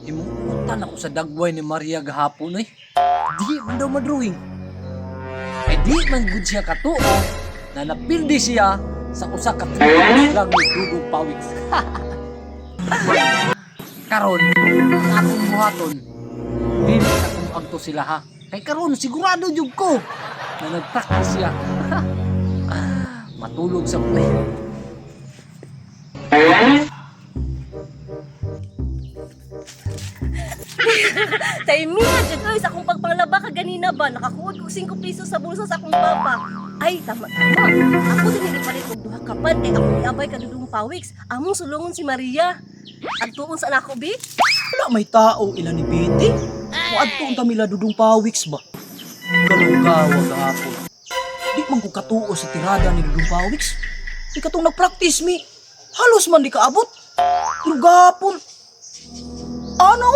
Imutan ako sa dagway ni Maria gahapon eh. Di man daw madrawing. Ay di man gud siya katuo na napildi siya sa usa ka lang ni Dudong Pawiks. Karon, ang akong buhaton, dili akong agto sila ha. Kay karon sigurado jud ko na nag-practice siya. Matulog sa play. Taimina dyan oy sa akong pagpanglaba ka ganina ba nakakuod ko 5 piso sa bulsa sa akong papa. Ay tama. Ako din ipalit og duha ka pan kay ako niabay ka Dudong Pawiks. Among sulungon si Maria. Adtuon sa nako bi. Wala may tao ila ni Betty. Muadto ang tamila Dudong Pawiks ba? Galunggawa gahapon. Di man ko katuo sa tirada ni Dudong Pawiks. Di katong nag-practice mi. Halos man di kaabot. Pero gahapon. Ano?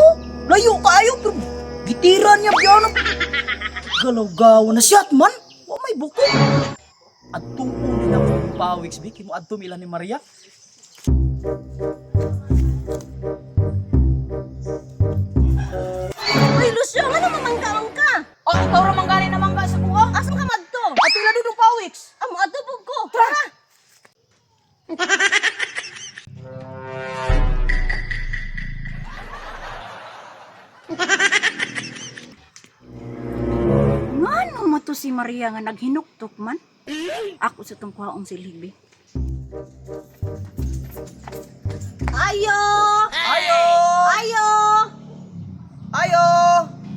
Layo kaayo pero gitiran niya biyano. Galaw-gawa na siyat man. Wa may buko. Adtuon din ako Dudong Pawiks bi kimo adto ila ni Maria. Ay Lucio, ano mamangka-mangka? Oh, ikaw ra manggali naman ka sa kuha. Asa ka madto? Ato ila Dudong Pawiks. Amo adto pug ko. Tara. Ngano mo to si Maria nga naghinuktok man? Ako sa tong kuhaong silbi. Ayo! Ayo! Ayo! Ayo!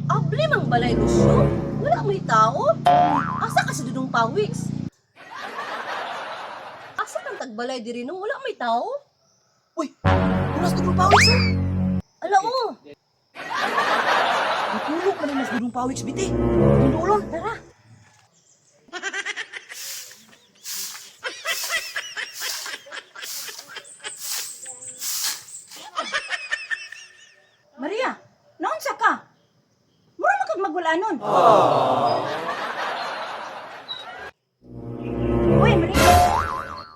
Abli mang balay Lucio. Wala may tao. Asa ka si Dudong Pawiks? Asa kang tagbalay diri nung wala may tao? Uy, unas Dudong Pawiks ha? Ala mo. Natulog ka na mas Dudong Pawiks biti. Tundulon. Tara. Maria, naunsa ka? Mura man kag magulanon. Uy, Maria.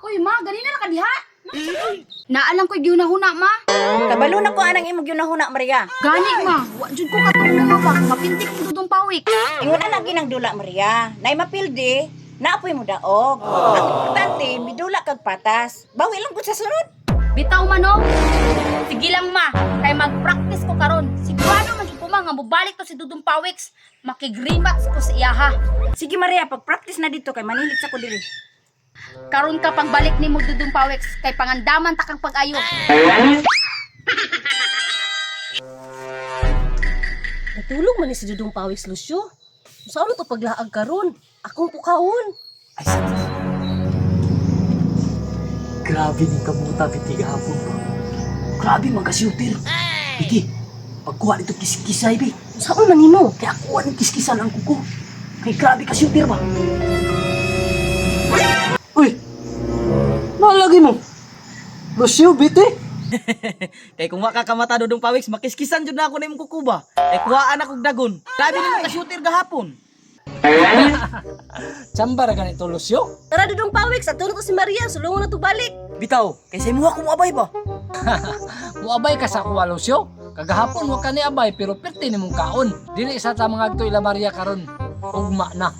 Uy, ma, ganina na ka diha. Naalang ko'y giunahuna, ma. Kabalo na ko anang imong ginahuna Maria. Gani, ma. Wa jud ko katong ma ba. Mapintik ko Dudong Pawiks. Ingon na ginang dula Maria. Nay mapildi, naapoy mo daog. Ang importante, midula kag patas. Bawi lang pud sa sunod. Bitaw man, no? Sige lang, ma. Kay mag-practice ko karon. Sigurado man ko nga mobalik to si Dudong Pawiks. Makig-rematch ko sa iyaha. Sige Maria, pag-practice na dito kay manilig sa ko diri. Karon ka pagbalik ni mo Dudong Pawiks kay pangandaman ta kang pag-ayo. Natulog man ni si Dudong Pawiks Lucio. Saan to paglaag karon? Akong pukawon. Ay sakit. Grabe ni kamuta biti gahapon pa. Grabe man ka shooter. Iki, pagkuha nito kiskisay bi. Saan man nimo? Kaya kuha ng kiskisan ang kuko. Kay grabe ka shooter ba? Uy! Nalagi mo! Lucio, biti! Kay kung waka ka mata Dudong Pawiks, makiskisan jud na ako na imong kuko ba? Kay kuhaan akong dagon. Grabe nimo ka shooter gahapon. Tsamba ra ganito Lucio. Tara Dudong Pawiks, ato na to si Maria. Sulungon na to balik. Bitaw, kay sa imuha ko moabay ba? Muabay ka sa kuha Lucio. Kagahapon wa ka ni abay pero perti nimong kaon. Dili sa ta mga agto ila Maria karon. Ugma na.